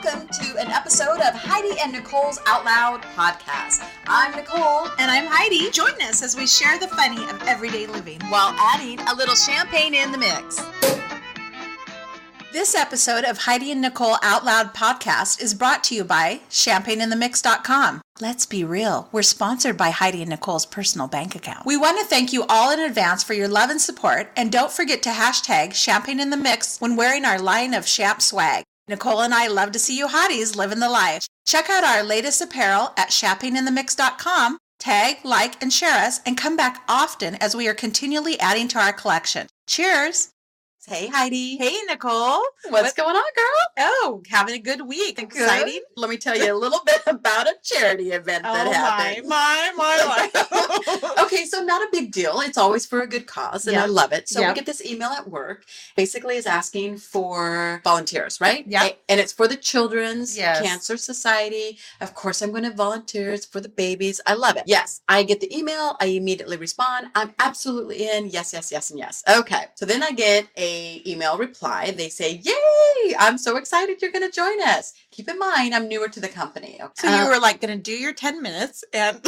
welcome to an episode of Heidi and Nicole's Out Loud podcast. I'm Nicole. And I'm Heidi. Join us as we share the funny of everyday living while adding a little champagne in the mix. This episode of Heidi and Nichole Out Loud podcast is brought to you by ChampagneInTheMix.com. Let's be real, we're sponsored by Heidi and Nicole's personal bank account. We want to thank you all in advance for your love and support, and don't forget to hashtag Champagne in the Mix when wearing our line of champ swag. Nicole and I love to see you hotties living the life. Check out our latest apparel at ChampagneInTheMix.com. Tag, like, and share us, and come back often as we are continually adding to our collection. Cheers! Hey, Heidi. Hey, Nicole. What's going on, girl? Oh, having a good week. Good. Exciting. Let me tell you a little bit about a charity event that happened. My. Okay, so not a big deal. It's always for a good cause, and I love it. So we get this email at work. Basically, is asking for volunteers, right? Yeah. And it's for the Children's Cancer Society. Of course, I'm going to volunteer. It's for the babies. I love it. Yes, I get the email. I immediately respond. I'm absolutely in. Yes, yes, yes, and yes. Okay. So then I get a email reply. They say, yay, I'm so excited you're going to join us. Keep in mind, I'm newer to the company. Okay? So you were like going to do your 10 minutes and...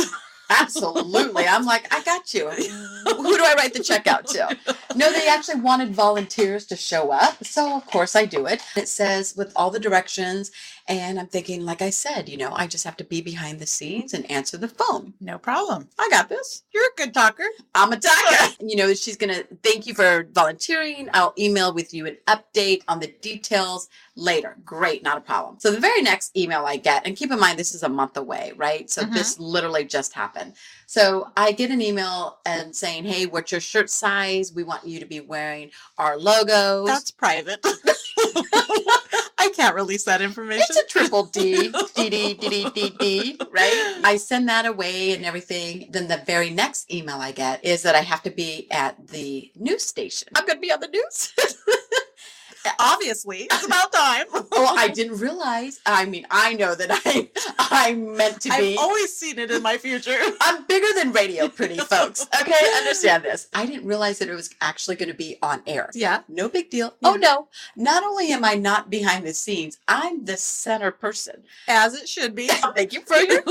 Absolutely. I'm like, I got you. Who do I write the check out to? No, they actually wanted volunteers to show up. So, of course, I do it. It says with all the directions. And I'm thinking, like I said, I just have to be behind the scenes and answer the phone. No problem. I got this. You're a good talker. I'm a talker. She's going to thank you for volunteering. I'll email with you an update on the details later. Great. Not a problem. So the very next email I get, and keep in mind, this is a month away, right? So this literally just happened. So I get an email and saying, hey, what's your shirt size? We want you to be wearing our logos. That's private. I can't release that information. It's a triple D, D, right? I send that away and everything. Then the very next email I get is that I have to be at the news station. I'm going to be on the news. Obviously, it's about time. Well, I didn't realize. I mean, I know that I'm meant to be. I've always seen it in my future. I'm bigger than radio, pretty folks. Okay, understand this. I didn't realize that it was actually going to be on air. Yeah. No big deal. Yeah. Oh, no. Not only am I not behind the scenes, I'm the center person. As it should be. Thank you for your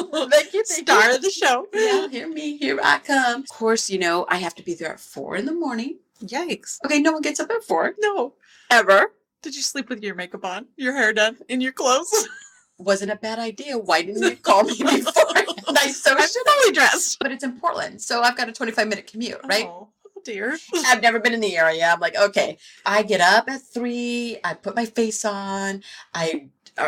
Star of the show. Yeah, here I come. Of course, I have to be there at 4 a.m. Yikes. Okay, no one gets up at 4. No. Ever. Did you sleep with your makeup on, your hair done, in your clothes? Wasn't a bad idea. Why didn't you call me before? I'm fully dressed. But it's in Portland, so I've got a 25-minute commute, right? Oh dear. I've never been in the area. I'm like, okay. I get up at 3. I put my face on. I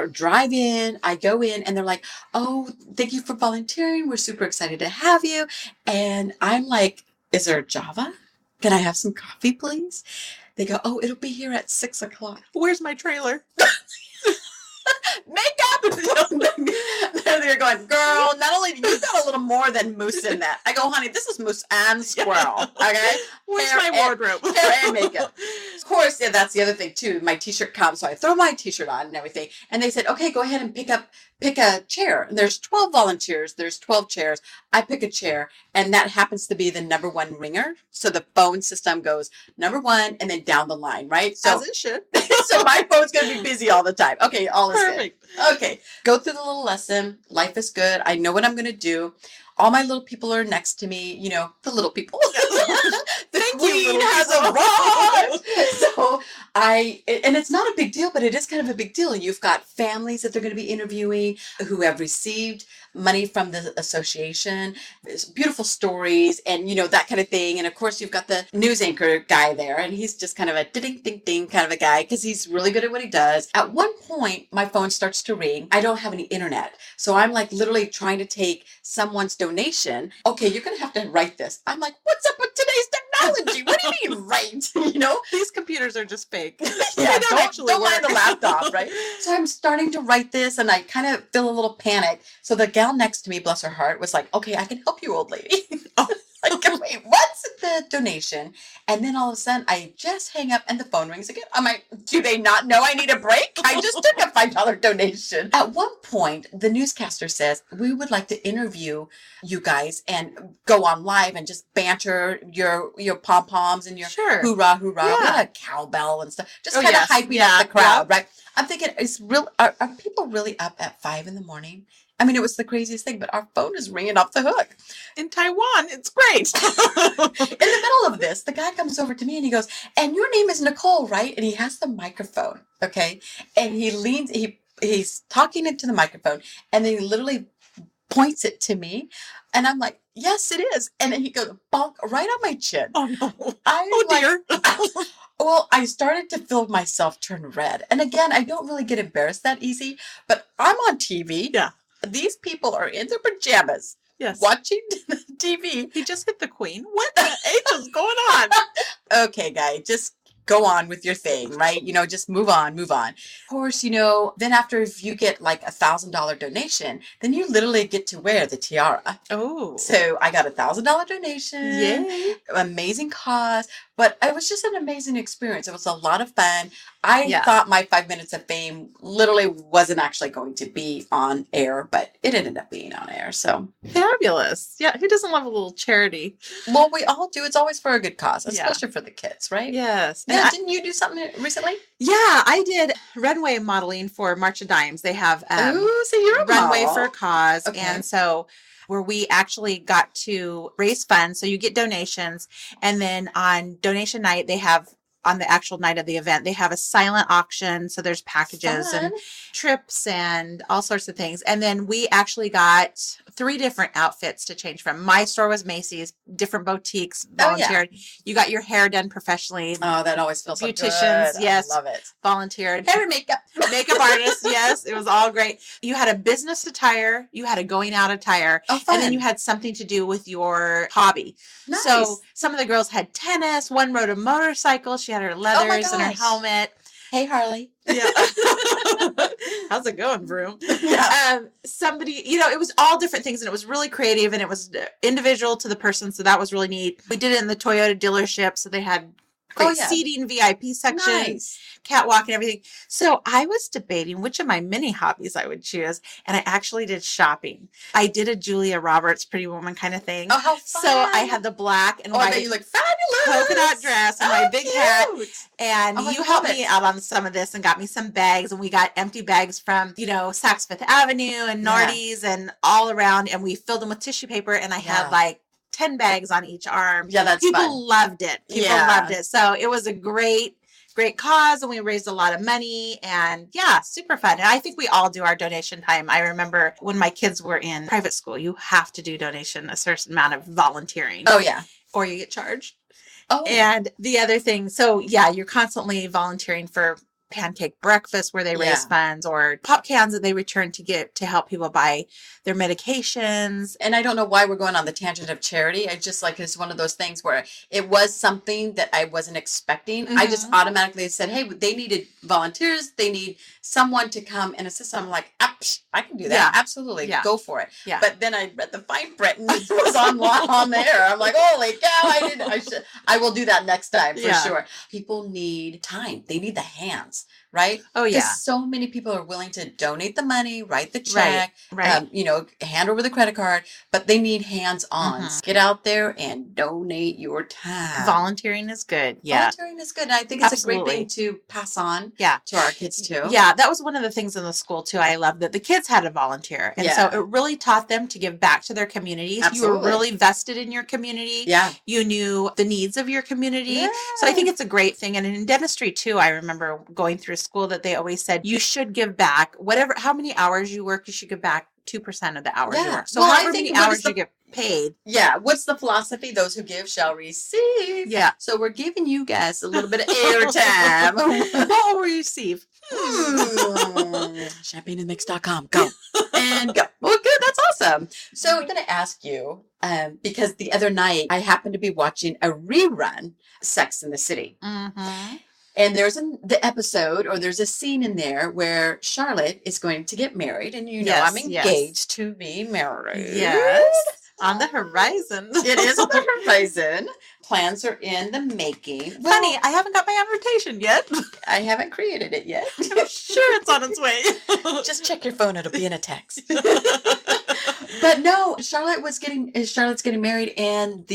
drive in. I go in, and they're like, oh, thank you for volunteering. We're super excited to have you. And I'm like, is there Java? Can I have some coffee, please? They go, oh, it'll be here at 6 o'clock. Where's my trailer? Makeup! They're going, girl, not only do you got a little more than moose in that. I go, honey, this is moose and squirrel. Okay? Where's my wardrobe? Hair and makeup. Of course, that's the other thing, too. My t-shirt comes, so I throw my t-shirt on and everything. And they said, okay, go ahead and pick a chair. And there's 12 volunteers. There's 12 chairs. I pick a chair, and that happens to be the number 1 ringer. So the phone system goes number 1 and then down the line, right? So, as it should. So my phone's going to be busy all the time. Okay, all is perfect. Good. Okay, go through the little lesson. Life is good. I know what I'm going to do. All my little people are next to me, the little people. The queen has arrived. So and it's not a big deal, but it is kind of a big deal. You've got families that they're going to be interviewing who have received money from the association. There's beautiful stories and, that kind of thing. And of course, you've got the news anchor guy there, and he's just kind of a ding, ding, ding kind of a guy because he's really good at what he does. At one point, my phone starts to ring. I don't have any internet. So I'm like literally trying to take someone's donation. Okay, you're going to have to write this. I'm like, what's up with today's technology? What do you mean write? These computers are just fake. Yeah, don't mind the laptop, right? So I'm starting to write this, and I kind of feel a little panic. So the gal next to me, bless her heart, was like, okay, I can help you, old lady. Like, wait, what's the donation? And then all of a sudden, I just hang up and the phone rings again. I'm like, do they not know I need a break? I just took a $5 donation. At one point, the newscaster says, we would like to interview you guys and go on live and just banter your pom-poms and your hoorah, hoorah. Yeah. We had a cowbell and stuff. Just kind of hyping up the crowd, right? I'm thinking, are people really up at 5 a.m? I mean, it was the craziest thing, but our phone is ringing off the hook. In Taiwan, it's great. In the middle of this, the guy comes over to me and he goes, and your name is Nichole, right? And he has the microphone, okay? And he leans, he's talking into the microphone, and then he literally points it to me. And I'm like, yes, it is. And then he goes, bonk, right on my chin. Oh, no. Dear. Well, I started to feel myself turn red. And again, I don't really get embarrassed that easy, but I'm on TV. Yeah. These people are in their pajamas. Yes. Watching TV. He just hit the queen. What the H is going on? Okay, guy, just go on with your thing, right? Just move on. Of course, then after if you get like $1,000 donation, then you literally get to wear the tiara. Oh. So I got $1,000 donation. Yay. Amazing cause. But it was just an amazing experience. It was a lot of fun. I thought my 5 minutes of fame literally wasn't actually going to be on air, but it ended up being on air. So fabulous. Yeah. Who doesn't love a little charity? Well, we all do. It's always for a good cause, especially for the kids, right? Yes. Yeah. Didn't you do something recently? Yeah, I did runway modeling for March of Dimes. They have so you're a runway model. for a cause. Okay. And so where we actually got to raise funds. So you get donations. And then on donation night, they have, on the actual night of the event, they have a silent auction. So there's packages and trips and all sorts of things. And then we actually got 3 different outfits to change from. My store was Macy's, different boutiques volunteered. Oh, yeah. You got your hair done professionally. Oh, that always feels so good. Beauticians, yes. I love it. Volunteered. Hair and makeup. Makeup artists, yes. It was all great. You had a business attire. You had a going out attire. Oh, fun. And then you had something to do with your hobby. Nice. So some of the girls had tennis. One rode a motorcycle. She had her leathers and her helmet. Hey, Harley. Yeah. How's it going, Vroom? Yeah. Somebody, it was all different things, and it was really creative, and it was individual to the person. So that was really neat. We did it in the Toyota dealership. So they had great seating, VIP section, catwalk and everything. So I was debating which of my many hobbies I would choose. And I actually did shopping. I did a Julia Roberts Pretty Woman kind of thing. Oh, how fun. So I had the black and white you look fabulous. polka dot dress and my big hat. And you helped me out on some of this and got me some bags. And we got empty bags from, Saks Fifth Avenue and Nardi's and all around. And we filled them with tissue paper. And I had like 10 bags on each arm. Yeah, that's People fun. loved it. People loved it. So it was a great cause, and we raised a lot of money, and super fun. And I think we all do our donation time. I remember when my kids were in private school, you have to do a certain amount of volunteering. Oh, yeah. Or you get charged. Oh. And the other thing, so you're constantly volunteering for pancake breakfast where they raise funds, or pop cans that they return to help people buy their medications. And I don't know why we're going on the tangent of charity. I just it's one of those things where it was something that I wasn't expecting. I just automatically said, hey, they needed volunteers. They need someone to come and assist. I'm like, I can do that. Yeah. Absolutely. Yeah. Go for it. Yeah. But then I read the fine print and it was on there. I'm like, holy cow, I will do that next time for sure. People need time. They need the hands. Right? Oh, yeah. Because so many people are willing to donate the money, write the check, hand over the credit card, but they need hands-on. Get out there and donate your time. Volunteering is good. Yeah. Volunteering is good. And I think it's a great thing to pass on to our kids, too. Yeah, that was one of the things in the school, too. I loved that the kids had to volunteer. And so it really taught them to give back to their communities. Absolutely. You were really vested in your community. Yeah. You knew the needs of your community. Yeah. So I think it's a great thing. And in dentistry, too, I remember going through school that they always said you should give back how many hours you work, you should give back 2% of the hours you work. So however many hours you get paid. Yeah. What's the philosophy? Those who give shall receive. Yeah. So we're giving you guys a little bit of airtime. What will we receive? ChampagneandMix.com. Go. And go. Well, good. That's awesome. So I'm going to ask you, because the other night I happened to be watching a rerun, Sex in the City. Mm-hmm. And there's there's a scene in there where Charlotte is going to get married. And I'm engaged to be married. Yes. On the horizon. It is on the horizon. Plans are in the making. Well, honey, I haven't got my invitation yet. I haven't created it yet. I'm sure it's on its way. Just check your phone. It'll be in a text. But no, Charlotte's getting married, and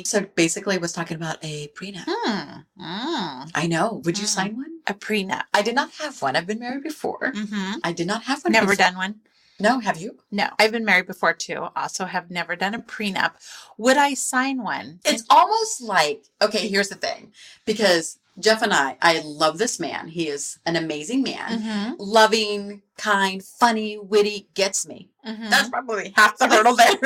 so basically was talking about a prenup. I know. Would you sign one? A prenup. I did not have one. I've been married before. I did not have one. Never before. done one. No, have you? No, I've been married before too. Also have never done a prenup. Would I sign one? It's almost like, okay, here's the thing. Because Jeff and I love this man. He is an amazing man. Loving, kind, funny, witty, gets me. That's probably half the hurdle there.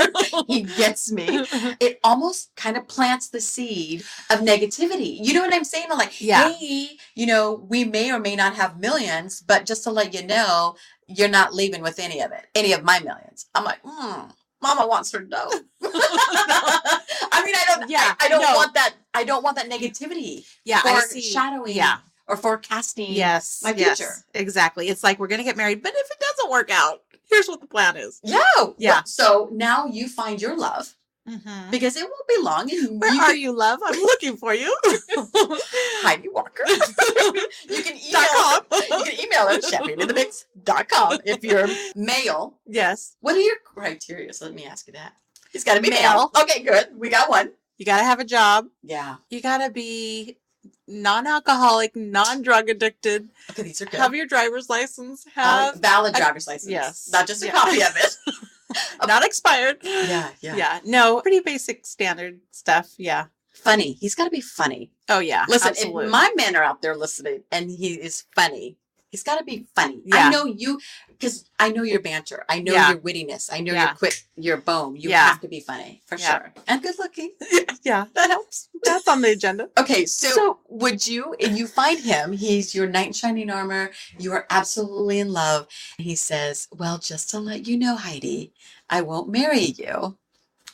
He gets me. It almost kind of plants the seed of negativity. You know what I'm saying? I'm like, hey, we may or may not have millions, but just to let you know, you're not leaving with any of it, any of my millions. I'm like, Mama wants her dough. I mean, I don't want that. I don't want that negativity. Yeah, for shadowing. Or forecasting. My future. Yes, exactly. It's like, we're going to get married, but if it doesn't work out, here's what the plan is. Yeah. So now you find your love. Because it won't be long. And Where are you, love? I'm looking for you. Heidi Walker. You can email us, championinthemix.com if you're male. Yes. What are your criteria? So let me ask you that. He's got to be male. Okay, good. We got one. You got to have a job. Yeah. You got to be non-alcoholic, non-drug addicted. Okay, these are good. Have your driver's license. Have valid driver's license. Yes. Not just a copy of it. Not expired. Yeah. No, pretty basic standard stuff. Yeah. Funny. He's got to be funny. Oh, yeah. Listen, absolutely. if my men are out there listening and he is funny, he's got to be funny. Yeah. I know you, because I know your banter. I know your wittiness. I know your quick, your boom. You have to be funny, for sure. And good looking. Yeah, that helps. That's on the agenda. Okay, so would you, if you find him, he's your knight in shining armor, you are absolutely in love. He says, well, just to let you know, Heidi, I won't marry you.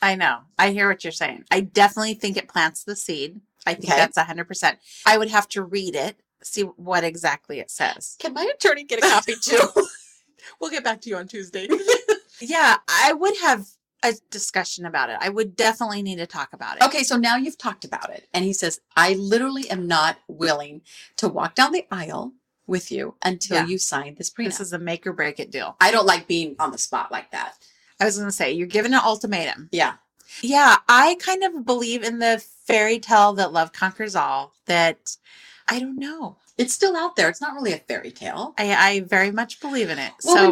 I know. I hear what you're saying. I definitely think it plants the seed. I think that's 100%. I would have to read it, see what exactly it says. Can my attorney get a copy too? We'll get back to you on Tuesday. Yeah, I would have a discussion about it. I would definitely need to talk about it. Okay, so now you've talked about it. And he says, I literally am not willing to walk down the aisle with you until you sign this prenup. This is a make or break it deal. I don't like being on the spot like that. I was going to say, you're given an ultimatum. Yeah. Yeah, I kind of believe in the fairy tale that love conquers all, that I don't know. It's still out there. It's not really a fairy tale. I very much believe in it. Well, so,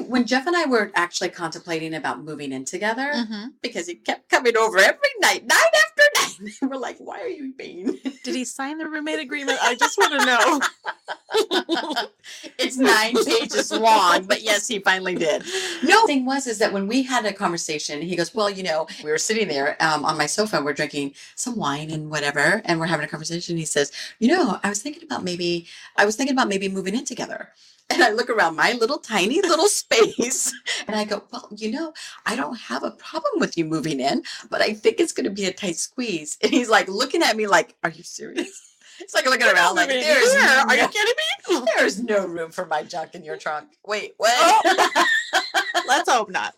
when Jeff and I were actually contemplating about moving in together, because he kept coming over every night after night, we're like, why are you being? Did he sign the roommate agreement? I just want to know. It's 9 pages long, but yes, he finally did. No, the thing is that when we had a conversation, he goes, well, we were sitting there on my sofa and we're drinking some wine and whatever, and we're having a conversation. He says, I was thinking about maybe moving in together. And I look around my tiny little space and I go, well, I don't have a problem with you moving in, but I think it's going to be a tight squeeze. And he's like looking at me like, are you serious? It's like looking around like, are you kidding me? There's no room for my junk in your trunk. Wait, what? Oh. Let's hope not.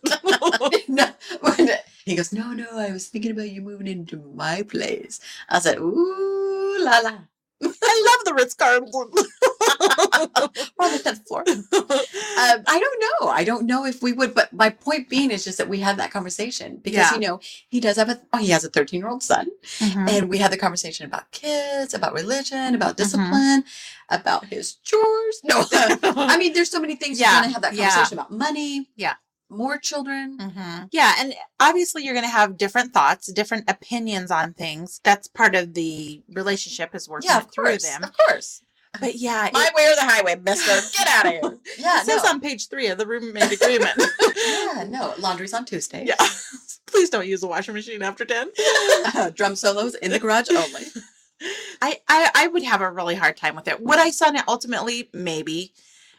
No. He goes, no, I was thinking about you moving into my place. I said, ooh, la la. I love the Ritz-Carlton. We're on the 10th floor. I don't know if we would, but my point being is just that we had that conversation because, he does have he has a 13-year-old son, and we had the conversation about kids, about religion, about discipline, about his chores. No, I mean, there's so many things you're going to have that conversation about money. Yeah. More children. Yeah. And obviously you're going to have different thoughts, different opinions on things. That's part of the relationship, is working through them. Of course. But yeah. My way or the highway, mister. Get out of here. It says on page 3 of the roommate agreement. Laundry's on Tuesdays. Yeah. Please don't use the washing machine after 10. Drum solos in the garage only. I would have a really hard time with it. Would I sign it ultimately? Maybe.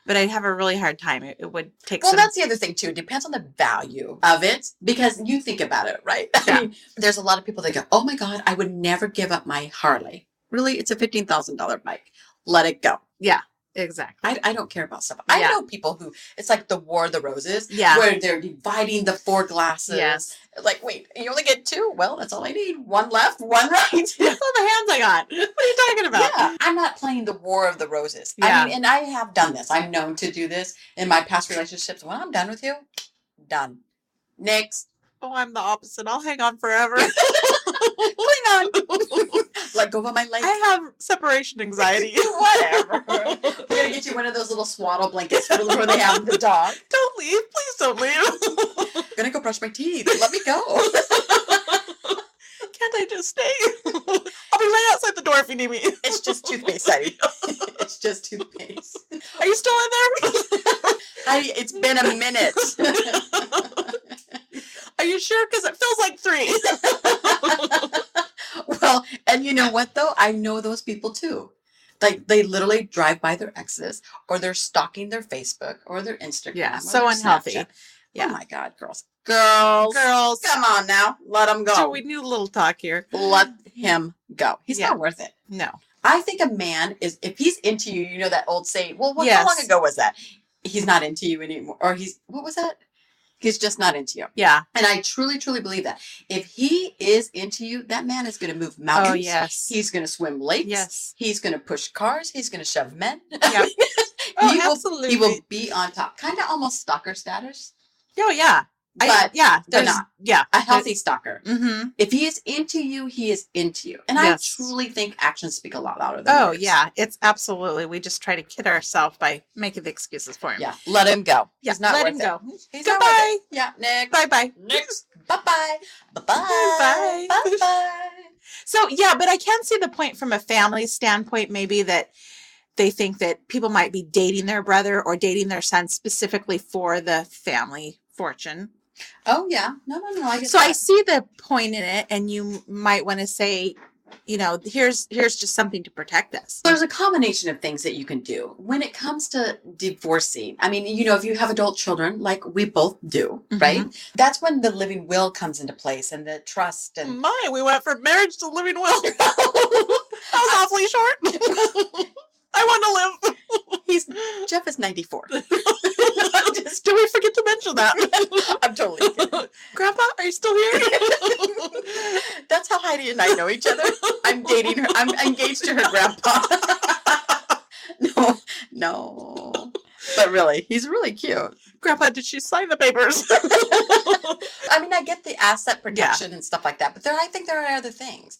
But I'd have a really hard time. It would take that's the other thing, too. It depends on the value of it. Because you think about it, right? Yeah. I mean, there's a lot of people that go, oh, my God, I would never give up my Harley. Really? It's a $15,000 bike. Let it go. Yeah. Exactly. I don't care about stuff. I know people who, it's like the War of the Roses, Yeah. where they're dividing the 4 glasses. Yes. Like, wait, you only get 2? Well, that's all I need. 1 left, 1 right. That's all the hands I got. What are you talking about? Yeah, I'm not playing the War of the Roses. Yeah. I mean, and I have done this. I'm known to do this in my past relationships. When I'm done with you, done. Next. Oh, I'm the opposite. I'll hang on forever. Cling on. Let go of my legs. I have separation anxiety. Whatever. We're going to get you one of those little swaddle blankets where they have the dog. Don't leave. Please don't leave. I'm going to go brush my teeth. Let me go. Can't I just stay? I'll be right outside the door if you need me. It's just toothpaste, Heidi. It's just toothpaste. Are you still in there? Heidi, it's been a minute. Are you sure? Because it feels like 3. Well, and you know what, though? I know those people, too. Like, they literally drive by their exes, or they're stalking their Facebook, or their Instagram. Yeah, or so their unhealthy. Snapchat. Yeah. Oh, my God, girls. Girls. Come on now. Let him go. So we need a little talk here. Let him go. He's not worth it. No. I think a man is, if he's into you, you know that old saying, well, how Yes. long ago was that? He's not into you anymore. Or what was that? He's just not into you. Yeah. And I truly, truly believe that. If he is into you, that man is going to move mountains. Oh, yes. He's going to swim lakes. Yes. He's going to push cars. He's going to shove men. Yeah. Absolutely. He will be on top. Kind of almost stalker status. Oh, yeah. But There's not. Yeah. A healthy stalker. Mm-hmm. If he is into you, he is into you. And Yes. I truly think actions speak a lot louder than words. Yeah. It's absolutely. We just try to kid ourselves by making the excuses for him. Yeah. Let him go. Yeah. He's not Let worth him it. go. He's not Goodbye. worth it. Yeah. Next. Bye-bye. Next. Bye-bye. Bye-bye. Bye. Bye-bye. So, yeah, but I can see the point from a family standpoint, maybe that they think that people might be dating their brother or dating their son specifically for the family fortune. Oh, yeah. No. I get So that. I see the point in it, and you might want to say, here's just something to protect us. There's a combination of things that you can do when it comes to divorcing. I mean, if you have adult children, like we both do, right? That's when the living will comes into place and the trust and. We went from marriage to living will. That was awfully short. I want to live. Jeff is 94. Did we forget to mention that? I'm totally kidding. Grandpa, are you still here? That's how Heidi and I know each other. I'm dating her. I'm engaged to her grandpa. No. But really, he's really cute. Grandpa, did she sign the papers? I mean, I get the asset protection and stuff like that, but I think there are other things.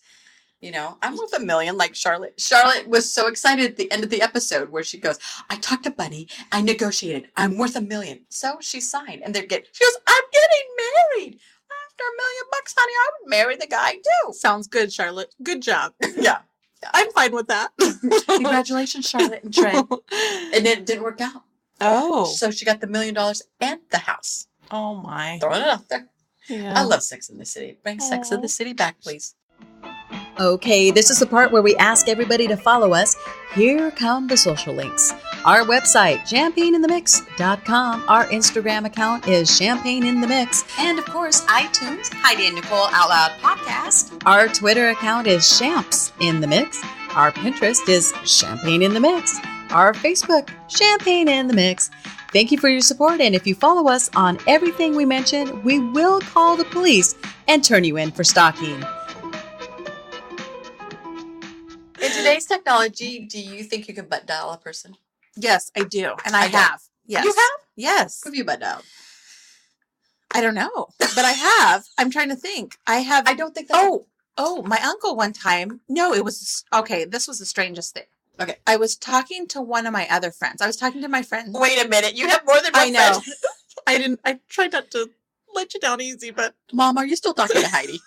I'm worth $1 million, like Charlotte. Charlotte was so excited at the end of the episode where she goes, I talked to Bunny, I negotiated, I'm worth $1 million. So she signed, and she goes, I'm getting married. After $1 million, honey, I would marry the guy too. Sounds good, Charlotte. Good job. Yeah. I'm fine with that. Congratulations, Charlotte and Trey. And it didn't work out. Oh. So she got the $1 million and the house. Oh, my. Throwing it out there. Yeah. I love Sex in the City. Bring Sex in the City back, please. Okay, this is the part where we ask everybody to follow us. Here come the social links. Our website, champagneinthemix.com. Our Instagram account is champagneinthemix. And of course, iTunes, Heidi and Nichole Out Loud Podcast. Our Twitter account is Champs in the Mix. Our Pinterest is Champagne in the Mix. Our Facebook, Champagne in the Mix. Thank you for your support, and if you follow us on everything we mentioned, we will call the police and turn you in for stalking. In today's technology, do you think you can butt dial a person? Yes, I do. And I I don't. have. Yes. You have? Yes. Who have you butt dialed? I don't know, but I have. I'm trying to think. I have. I don't think that. Oh, my uncle one time. No, it was, okay, this was the strangest thing. Okay. I was talking to one of my other friends. I was talking to my friend. Wait a minute. You have more than one I know. friend. I tried not to let you down easy, but. Mom, are you still talking to Heidi?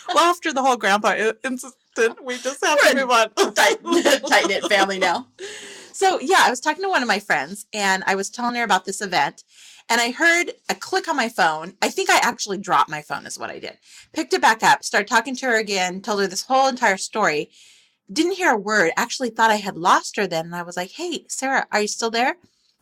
Well, after the whole grandpa incident, we just have to move on. Tight-knit family now. So, yeah, I was talking to one of my friends, and I was telling her about this event, and I heard a click on my phone. I think I actually dropped my phone is what I did. Picked it back up, started talking to her again, told her this whole entire story. Didn't hear a word. Actually thought I had lost her then, and I was like, hey, Sarah, are you still there?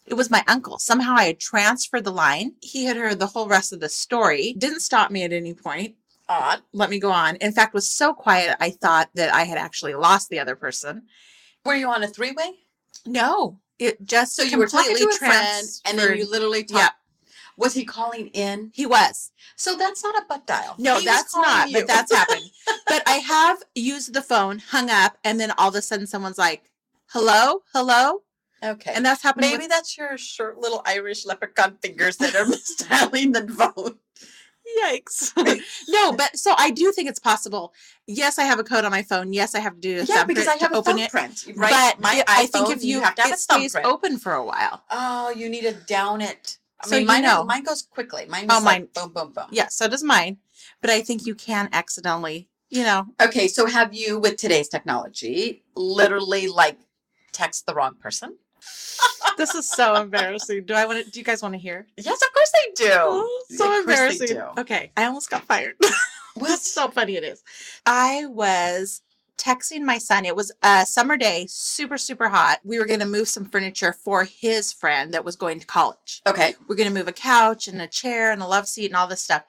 It was my uncle. Somehow I had transferred the line. He had heard the whole rest of the story. Didn't stop me at any point. Odd. Let me go on. In fact, was so quiet, I thought that I had actually lost the other person. Were you on a three-way? No, it just So you were talking to a friend, and then you transferred. literally talked. Yeah, Was he calling in? he was. So that's not a butt dial. No, He was that's calling not, you. but that's happened. But I have used the phone, hung up, and then all of a sudden someone's like, hello, hello. Okay. And that's happened. Maybe that's your short little Irish leprechaun fingers that are misdialing the phone. Yikes. No, but so I do think it's possible. Yes, I have a code on my phone. Yes, I have to do a Yeah, because I have to a open it. thumbprint. Right? But My I iPhone, think if you have to have it a stays thumbprint. open for a while. Oh, you need to down it. I So mean, mine, you know. mine goes quickly. Mine Oh, is mine. like boom, boom, boom. Yeah, so does mine. But I think you can accidentally, you know. Okay, so have you, with today's technology, literally like text the wrong person? This is so embarrassing. Do you guys want to hear? Yes, of course they do. Oh, so Of course they embarrassing. do. Okay, I almost got fired. What? That's so funny it is. I was texting my son. It was a summer day, super, super hot. We were going to move some furniture for his friend that was going to college. Okay. We're going to move a couch and a chair and a love seat and all this stuff.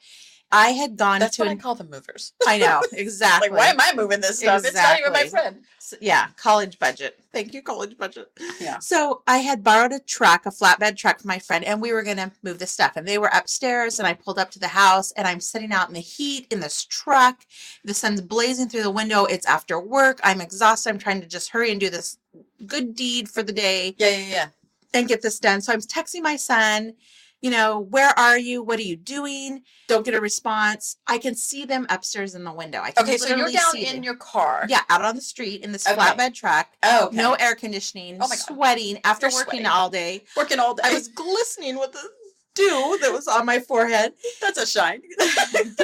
I had gone That's to... what I call the movers. I know, exactly. Like, why am I moving this stuff? It's not even my Exactly. friend. So, yeah, college budget. Thank you, college budget. Yeah. So I had borrowed a flatbed truck from my friend, and we were going to move the stuff. And they were upstairs, and I pulled up to the house, and I'm sitting out in the heat in this truck. The sun's blazing through the window. It's after work. I'm exhausted. I'm trying to just hurry and do this good deed for the day Yeah. and get this done. So I'm texting my son, you know, where are you? What are you doing? Don't get a response. I can see them upstairs in the window. I can Okay, so you're literally down see in them. your car. Yeah, out on the street in this Okay. flatbed truck. Oh, okay. No air conditioning. Oh my God. Sweating after You're working sweating. all day. Working all day. I was glistening with the dew that was on my forehead. That's a shine. Can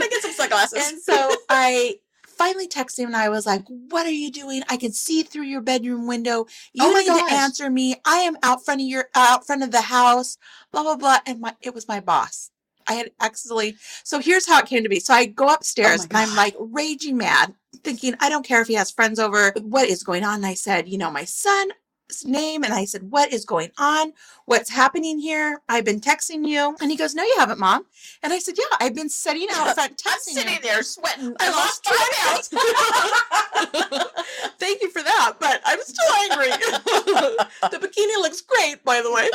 I get some sunglasses? And so I finally texted him and I was like, what are you doing? I can see through your bedroom window. You Oh my need gosh. to answer me. I am out front of the house, blah, blah, blah. And it was my boss. I had accidentally. So here's how it came to be. So I go upstairs and I'm like raging mad, thinking, I don't care if he has friends over. What is going on? And I said, you know, my son's name. And I said, what is going on? What's happening here? I've been texting you. And he goes, no, you haven't, Mom. And I said, yeah, I've been sitting out front texting I'm sitting you. there sweating. I lost 2 pounds. Thank you for that, but I'm still angry. The bikini looks great, by the way.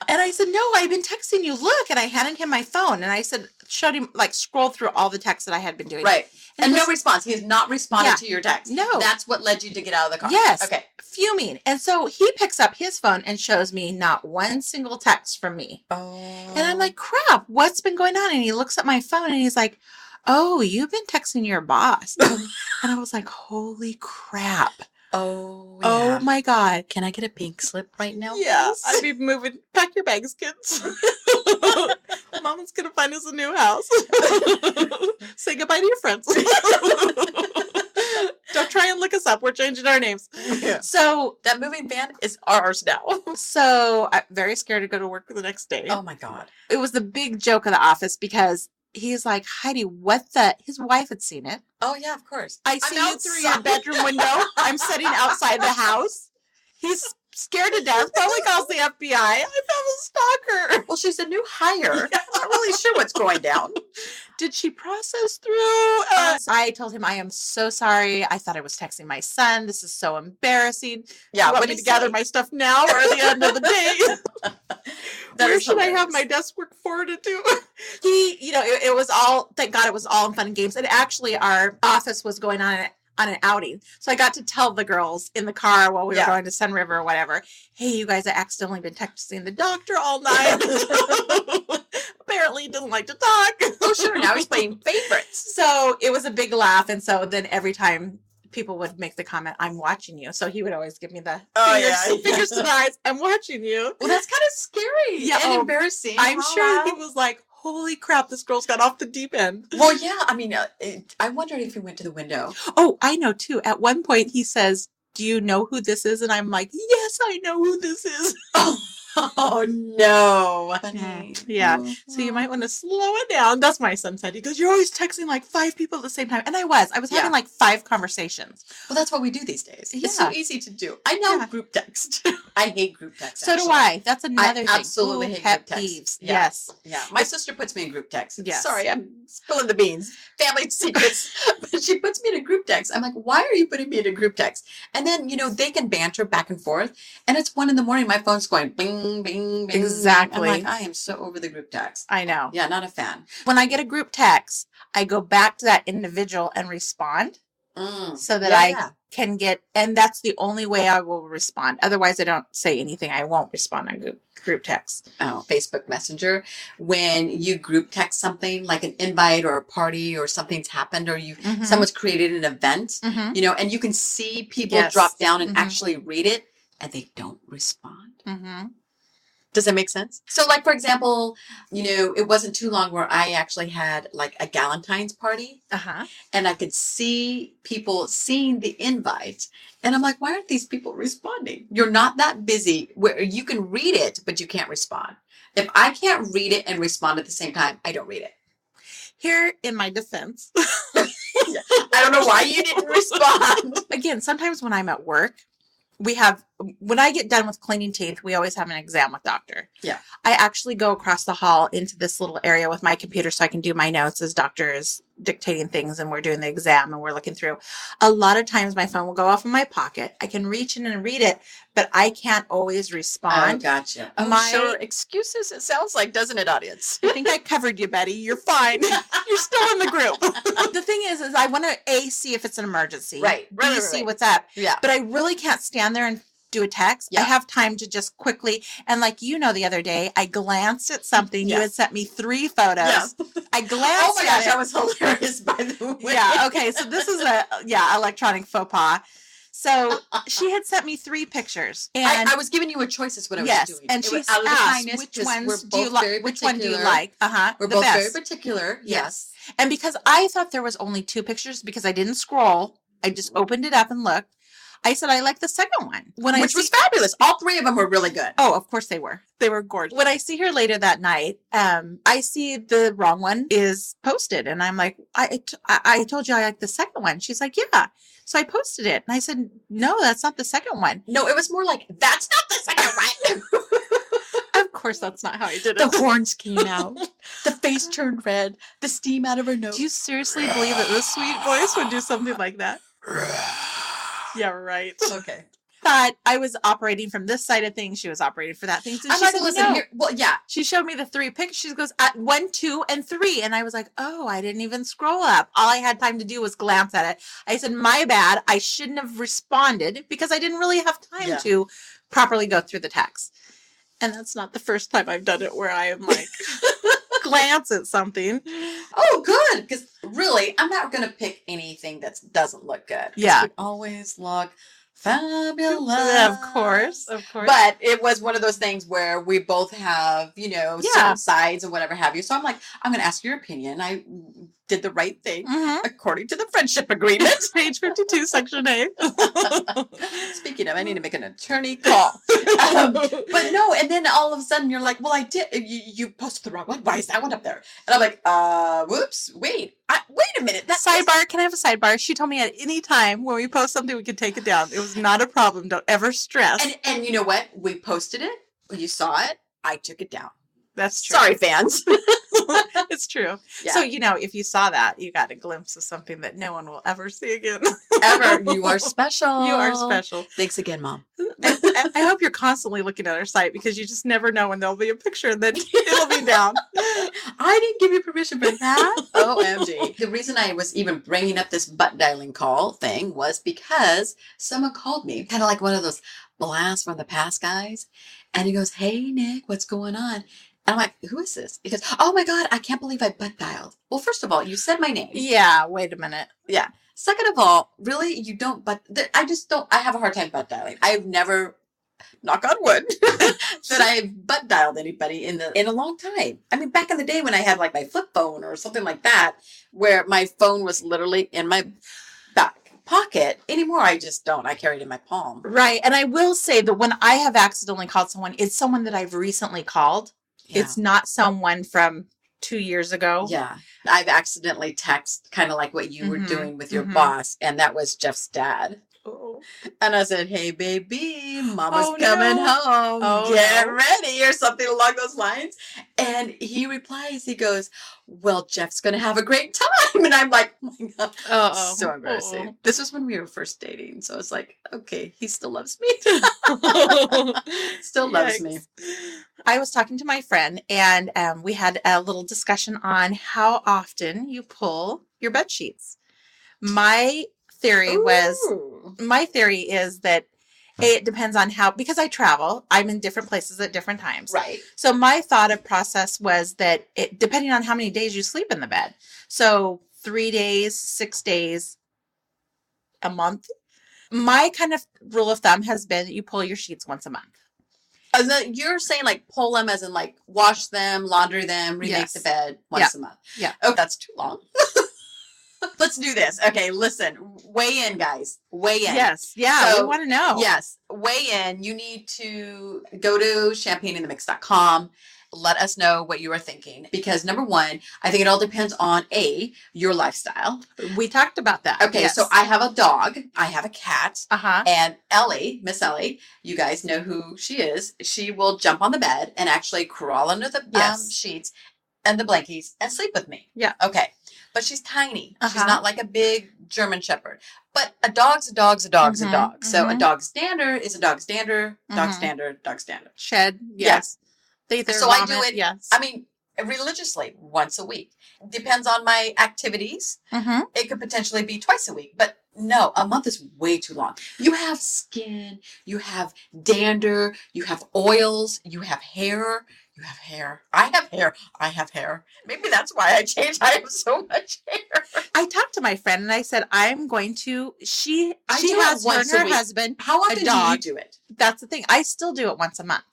And I said, no, I've been texting you. Look. And I handed him my phone. And I said, showed him, like, scroll through all the texts that I had been doing. Right. And was, no response. He has not responded to your text. No. That's what led you to get out of the car. Yes. Okay. Fuming. And so he picks up his phone and shows me not one single text from me. Oh. And I'm like, crap, what's been going on? And he looks at my phone and he's like, oh, you've been texting your boss. And I was like, holy crap. Oh, Oh my God. Can I get a pink slip right now? Yeah, please? I'd be moving. Pack your bags, kids. Mama's going to find us a new house. Say goodbye to your friends. Don't try and look us up. We're changing our names. Yeah. So That moving van is ours now. I'm very scared to go to work the next day. Oh my God. It was the big joke of the office because he's like, Heidi, his wife had seen it. Oh yeah, of course. I see you through your bedroom window. I'm sitting outside the house. He's scared to death. Probably calls the FBI. I found a stalker. Well, she's a new hire. I'm not really sure what's going down. Did she process through? I told him, I am so sorry. I thought I was texting my son. This is so embarrassing. Yeah, you want what me did to he gather say? my stuff now or at the end of the day? Where should I have hilarious. my desk work forwarded to? It was all, thank God it was all in fun and games. And actually our office was going on an outing. So I got to tell the girls in the car while we were going to Sun River or whatever, hey, you guys, I accidentally been texting the doctor all night. Apparently he doesn't like to talk. Oh, sure. Now he's playing favorites. So it was a big laugh. And so then every time people would make the comment, I'm watching you. So he would always give me the fingers to the eyes. I'm watching you. Well, that's kind of scary and embarrassing. I'm sure he was like, holy crap, this girl's got off the deep end. Well, yeah. I mean, I wondered if he went to the window. Oh, I know too. At one point he says, do you know who this is? And I'm like, yes, I know who this is. Oh, no. Funny. Yeah. So you might want to slow it down. That's my son said. He goes, you're always texting like 5 people at the same time. And I was having like 5 conversations. Well, that's what we do these days. Yeah. It's so easy to do. I know group text. I hate group text. So do I. That's another thing. Absolutely hate pet group text. peeves. Yeah. Yes. Yeah. My sister puts me in group text. Yes. Sorry, I'm spilling the beans. Family secrets. But she puts me in a group text. I'm like, why are you putting me in a group text? And then, they can banter back and forth. And it's 1 a.m. My phone's going bing, bing, bing. Exactly. I'm like, I am so over the group text. I know. Yeah, not a fan. When I get a group text, I go back to that individual and respond so that I can get, and that's the only way I will respond. Otherwise, I don't say anything. I won't respond on group text. Oh, Facebook Messenger. When you group text something like an invite or a party or something's happened or someone's created an event, and you can see people drop down and actually read it and they don't respond. Does that make sense? So like, for example, it wasn't too long where I actually had like a Galentine's party and I could see people seeing the invite and I'm like, why aren't these people responding? You're not that busy where you can read it, but you can't respond. If I can't read it and respond at the same time, I don't read it. Here in my defense. I don't know why you didn't respond. Again, sometimes when I'm at work, when I get done with cleaning teeth, we always have an exam with doctor. Yeah. I actually go across the hall into this little area with my computer so I can do my notes as doctor is dictating things and we're doing the exam and we're looking through. A lot of times my phone will go off in my pocket. I can reach in and read it, but I can't always respond. Oh, gotcha. Sure. Excuses, it sounds like, doesn't it, audience? I think I covered you, Betty. You're fine. You're still in the group. The thing is I want to see if it's an emergency. Right. See what's up. Yeah. But I really can't stand there and do a text. Yeah. I have time to just quickly, and like the other day, I glanced at something. You had sent me 3 photos. Yeah. I glanced Oh my gosh, at it. that was hilarious, by the way. Yeah, okay. So this is electronic faux pas. So she had sent me 3 pictures. And I was giving you a choice is what I was doing. And she asked, which ones do you like? Which one do you like? We're both very particular. Yes. And because I thought there was only 2 pictures because I didn't scroll, I just opened it up and looked. I said, I like the second one. Which was fabulous. All 3 of them were really good. Oh, of course they were. They were gorgeous. When I see her later that night, I see the wrong one is posted. And I'm like, I told you I like the second one. She's like, yeah. So I posted it. And I said, no, that's not the second one. No, it was more like, that's not the second one. Of course, that's not how I did it. The horns came out. The face turned red. The steam out of her nose. Do you seriously believe that this sweet voice would do something like that? Yeah, right. Okay. But I was operating from this side of things. She was operating for that thing. So I'm like, listen, here. Well, yeah. She showed me the 3 pictures. She goes, at 1, 2, and 3. And I was like, oh, I didn't even scroll up. All I had time to do was glance at it. I said, my bad. I shouldn't have responded because I didn't really have time to properly go through the text. And that's not the first time I've done it where I am like, glance at something. Oh, good. Because really, I'm not going to pick anything that doesn't look good. Yeah. We always look fabulous. Of course. But it was one of those things where we both have, certain sides and whatever have you. So I'm like, I'm going to ask your opinion. I did the right thing according to the friendship agreement. Page 52, section A. Speaking of, I need to make an attorney call. But no, and then all of a sudden you're like, well, I did. You posted the wrong one. Why is that one up there? And I'm like, whoops, wait a minute. That sidebar. Can I have a sidebar? She told me at any time when we post something, we could take it down. It was not a problem. Don't ever stress. And you know what? We posted it. You saw it. I took it down. That's true. Sorry, fans. It's true. Yeah. So, if you saw that, you got a glimpse of something that no one will ever see again. Ever. You are special. You are special. Thanks again, Mom. I hope you're constantly looking at our site because you just never know when there'll be a picture and then it'll be down. I didn't give you permission for that. OMG. The reason I was even bringing up this butt dialing call thing was because someone called me, kind of like one of those blasts from the past guys. And he goes, hey, Nick, what's going on? And I'm like, who is this? He goes, oh my God, I can't believe I butt dialed. Well, first of all, you said my name. Yeah, wait a minute. Yeah. Second of all, really, you don't I have a hard time butt dialing. I've never, knock on wood, that I've butt dialed anybody in a long time. I mean, back in the day when I had like my flip phone or something like that, where my phone was literally in my back pocket. Anymore, I just don't. I carry it in my palm. Right. And I will say that when I have accidentally called someone, it's someone that I've recently called. Yeah. It's not someone from 2 years ago. Yeah. I've accidentally texted kind of like what you were doing with your boss, and that was Jeff's dad. Oh. And I said, hey, baby, mama's coming home. Oh, Get ready, or something along those lines. And he replies, he goes, well, Jeff's going to have a great time. And I'm like, oh my God. Uh-oh. So embarrassing. Uh-oh. This was when we were first dating. So it's like, okay, he still loves me. Still loves me. I was talking to my friend, and we had a little discussion on how often you pull your bed sheets. My theory is that it depends on how, because I travel, I'm in different places at different times. Right. So my thought of process was that it, depending on how many days you sleep in the bed. So 3 days, 6 days, a month. My kind of rule of thumb has been that you pull your sheets once a month. You're saying like pull them as in like wash them, launder them, remake the bed once a month. Yeah. Oh, that's too long. Let's do this. Okay, listen. Weigh in, guys. Weigh in. Yes. Yeah, So, we want to know. Yes. Weigh in. You need to go to champagneinthemix.com. Let us know what you are thinking. Because number one, I think it all depends on your lifestyle. We talked about that. Okay, yes. so I have a dog. I have a cat. Uh-huh. And Ellie, Miss Ellie, you guys know who she is. She will jump on the bed and actually crawl under the sheets and the blankies and sleep with me. Yeah. Okay. But she's tiny. Uh-huh. She's not like a big German Shepherd. But a dog's a dog's a dog's a dog. So a dog standard is a dog standard, dog standard, dog standard. Shed. Yes. So I do it, I mean, religiously once a week. Depends on my activities. Mm-hmm. It could potentially be twice a week. But no, a month is way too long. You have skin, you have dander, you have oils, you have hair. You have hair. I have hair. I have hair. Maybe that's why I changed. I have so much hair. I talked to my friend and I said, I'm going to, she do it has once her a and week. her husband. How often a dog. do you do it? That's the thing. I still do it once a month.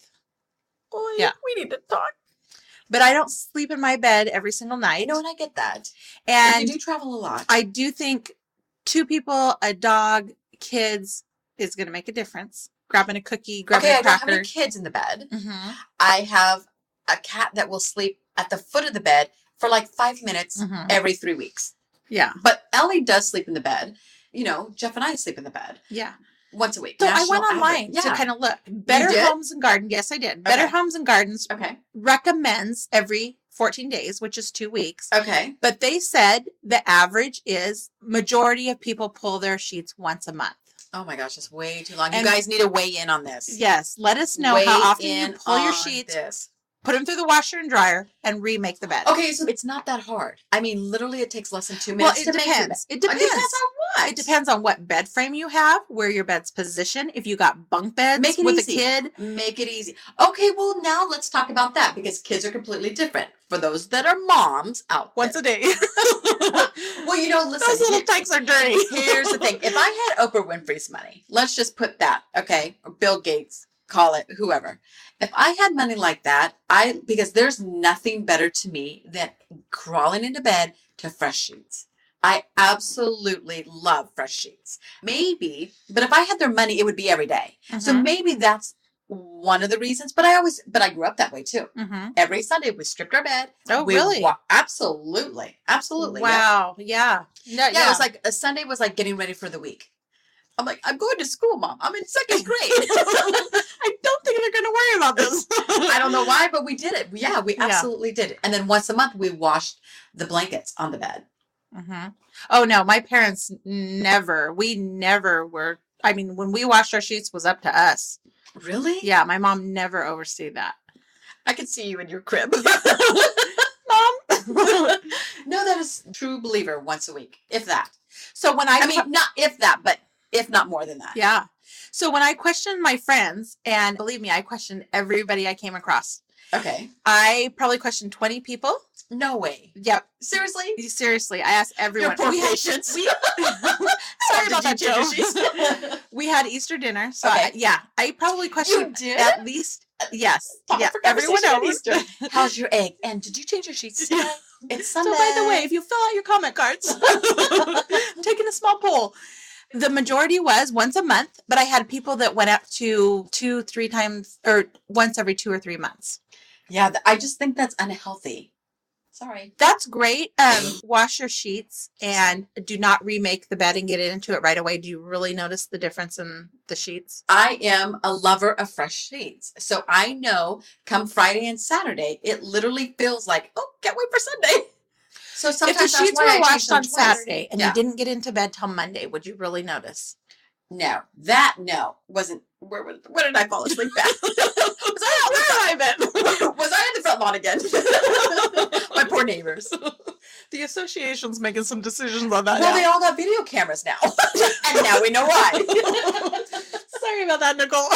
Oh, yeah. We need to talk. But I don't sleep in my bed every single night. No, and I get that. And you do travel a lot. I do think 2 people, a dog, kids is going to make a difference. Grabbing a cookie, grabbing a cracker. I don't have any kids in the bed. Mm-hmm. I have a cat that will sleep at the foot of the bed for like 5 minutes every 3 weeks. Yeah. But Ellie does sleep in the bed. You know, Jeff and I sleep in the bed. Yeah. Once a week. So I went online to kind of look. Better Homes and Gardens. Yes, I did. Better Homes and Gardens recommends every 14 days, which is 2 weeks. Okay. But they said the average is majority of people pull their sheets once a month. Oh my gosh, that's way too long. You guys need to weigh in on this. Yes. Let us know how often you pull your sheets. Put them through the washer and dryer and remake the bed. Okay, so it's not that hard. I mean, literally it takes less than 2 minutes to make it. It depends. It depends on what? It depends on what bed frame you have, where your bed's positioned. If you got bunk beds with a kid. Make it easy. Okay, well now let's talk about that because kids are completely different. For those that are moms out once a day. Well, you know, listen. Those little tykes are dirty. Here's the thing. If I had Oprah Winfrey's money, let's just put that, okay? Or Bill Gates, call it whoever. If I had money like that, because there's nothing better to me than crawling into bed to fresh sheets. I absolutely love fresh sheets. Maybe, but if I had their money, it would be every day. So maybe that's one of the reasons. But I grew up that way too. Every Sunday we stripped our bed. Oh, really? Absolutely. Absolutely. Wow. Yeah. Yeah. It was like a Sunday was like getting ready for the week. I'm like, I'm going to school, Mom. I'm in 2nd grade. I don't think they're going to worry about this. I don't know why, but we did it. Yeah, we absolutely did it. And then once a month, we washed the blankets on the bed. Oh, no. My parents we never were. I mean, when we washed our sheets was up to us. Really? Yeah. My mom never overstayed that. I could see you in your crib. Mom? No, that is true believer once a week, if that. So when I mean, not if that, but if not more than that. Yeah. So when I questioned my friends, and believe me, I questioned everybody I came across. Okay. I probably questioned 20 people. No way. Yep. Seriously? I asked everyone. Your poor patients. Sorry about that, Joe. We had Easter dinner. So I probably questioned at least, yes. Yeah. Everyone knows. How's your egg? And did you change your sheets today? It's Sunday. So by the way, if you fill out your comment cards, I'm taking a small poll. The majority was once a month, but I had people that went up to 2-3 times or once every 2 or 3 months. Yeah, I just think that's unhealthy. Sorry. That's great. Wash your sheets and do not remake the bed and get into it right away. Do you really notice the difference in the sheets? I am a lover of fresh sheets. So I know come Friday and Saturday, it literally feels like, oh, can't wait for Sunday. So sometimes if the sheets were washed on twice. Saturday and you didn't get into bed till Monday, would you really notice? No, wasn't. Where did I fall asleep at? Was I in the front lawn again? My poor neighbors. The association's making some decisions on that. Well, they all got video cameras now, and now we know why. Sorry about that, Nicole.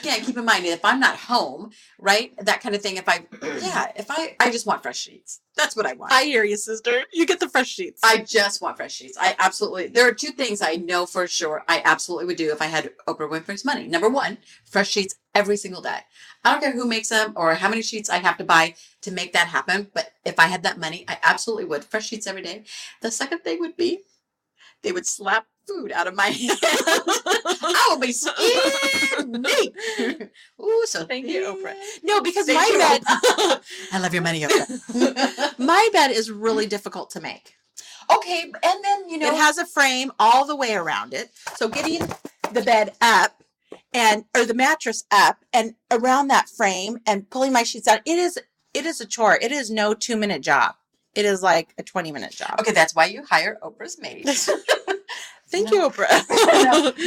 Yeah, keep in mind if I'm not home, right? That kind of thing. If I just want fresh sheets. That's what I want. I hear you, sister. You get the fresh sheets. I just want fresh sheets. There are 2 things I know for sure I absolutely would do if I had Oprah Winfrey's money. Number 1, fresh sheets every single day. I don't care who makes them or how many sheets I have to buy to make that happen. But if I had that money, I absolutely would. Fresh sheets every day. The second thing would be they would slap food out of my hand. I will be skinny. Ooh, so thank you, Oprah. No, because bed. I love your money, Oprah. My bed is really difficult to make. Okay, and then it has a frame all the way around it. So getting the bed up or the mattress up and around that frame and pulling my sheets out, it is a chore. It is no 2-minute job. It is like a 20-minute job. Okay, that's why you hire Oprah's maids. Thank you, Oprah.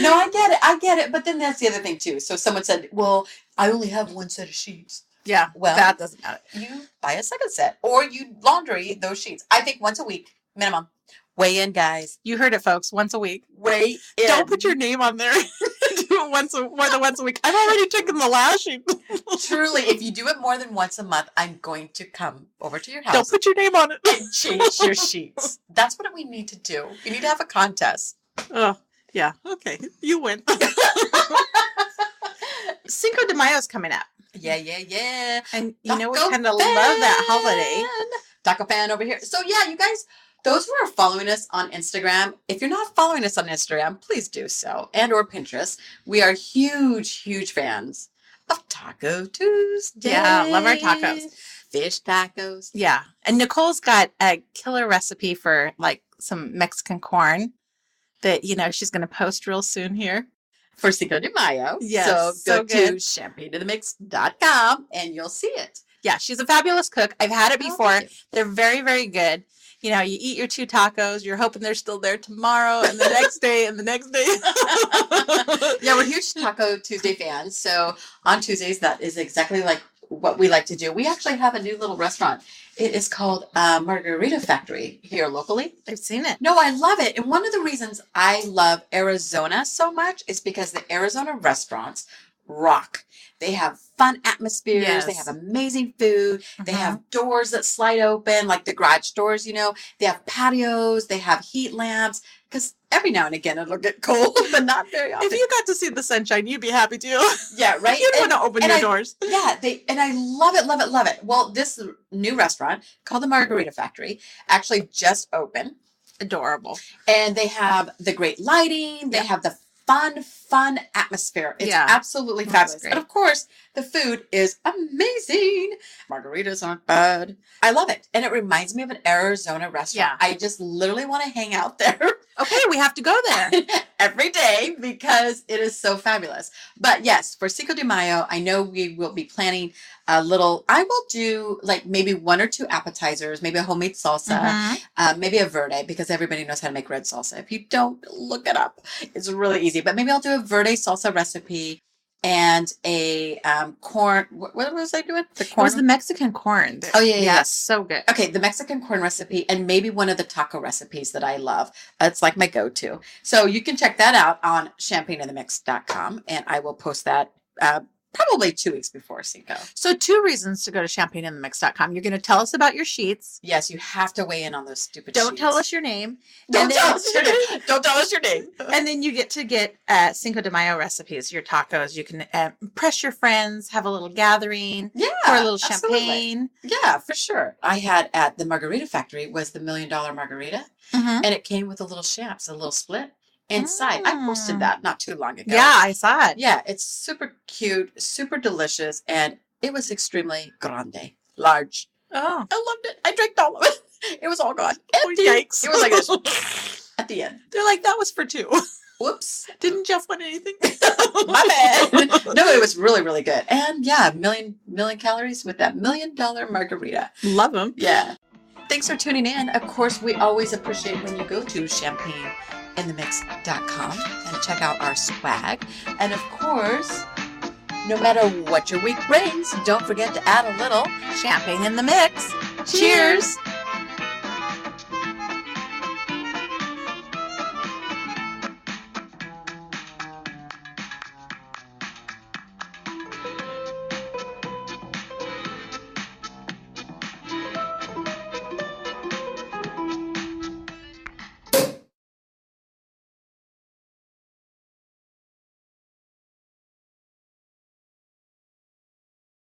No, I get it. But then that's the other thing too. So someone said, well, I only have 1 set of sheets. Yeah, well, that doesn't matter. You buy a second set or you laundry those sheets. I think once a week, minimum. Weigh in, guys. You heard it, folks. Once a week. Weigh in. Don't put your name on there. Do it more than once a week. I've already taken the last sheet. Truly, if you do it more than once a month, I'm going to come over to your house. Don't put your name on it. And change your sheets. That's what we need to do. We need to have a contest. Oh, yeah. Okay. You win. Cinco de Mayo is coming up. Yeah. And you know we kind of love that holiday. Taco fan over here. So yeah, you guys, those who are following us on Instagram, if you're not following us on Instagram, please do so. And or Pinterest. We are huge fans of Taco Tuesday. Yeah, love our tacos. Fish tacos. Yeah. And Nicole's got a killer recipe for like some Mexican corn that, she's going to post real soon here. For Cinco de Mayo. Yes, so go to champagneandthemix.com and you'll see it. Yeah, she's a fabulous cook. I've had it before. They're very, very good. You eat your 2 tacos. You're hoping they're still there tomorrow and the next day and the next day. Yeah, we're huge Taco Tuesday fans. So on Tuesdays, that is exactly like what we like to do. We actually have a new little restaurant. It is called Margarita Factory here locally. I've seen it. No, I love it. And one of the reasons I love Arizona so much is because the Arizona restaurants rock. They have fun atmospheres. Yes. They have amazing food. They have doors that slide open, like the garage doors, They have patios. They have heat lamps. Because every now and again it'll get cold, but not very often. If you got to see the sunshine, you'd be happy too. Yeah, right? You'd want to open your doors. Yeah, and I love it. Well, this new restaurant called the Margarita Factory actually just opened. Adorable. And they have the great lighting. They have the fun atmosphere. It's absolutely fabulous. And of course, the food is amazing. Margaritas aren't bad. I love it. And it reminds me of an Arizona restaurant. Yeah. I just literally want to hang out there. Okay, we have to go there. Every day because it is so fabulous. But yes, for Cinco de Mayo, I know we will be planning I will do like maybe 1 or 2 appetizers, maybe a homemade salsa, maybe a verde because everybody knows how to make red salsa. If you don't, look it up. It's really easy. But maybe I'll do a verde salsa recipe and a corn. What was I doing? The corn. It was the Mexican corn. Oh, yeah. Yes, so good. Okay, the Mexican corn recipe and maybe one of the taco recipes that I love. It's like my go-to. So you can check that out on champagneandthemix.com and I will post that Probably 2 weeks before Cinco. So 2 reasons to go to champagneinthemix.com. You're going to tell us about your sheets. Yes, you have to weigh in on those stupid Don't sheets. tell us your name. Don't tell us your name. Don't tell us your name. And then you get Cinco de Mayo recipes, your tacos. You can impress your friends, have a little gathering, pour a little champagne. Yeah, for sure. I had at the Margarita Factory was the $1 Million Margarita, and it came with a little champs, a little split inside. I posted that not too long ago. Yeah, I saw it. Yeah, it's super cute, super delicious, and it was extremely grande, large. Oh. I loved it. I drank all of it. It was all gone. Yikes. It was like this at the end. They're like, that was for 2. Whoops. Didn't Jeff want anything? My bad. No, it was really, really good. And yeah, million calories with that $1 Million Margarita. Love them. Yeah. Thanks for tuning in. Of course, we always appreciate when you go to champagneinthemix.com and check out our swag. And of course, no matter what your week brings, don't forget to add a little champagne in the mix. Cheers.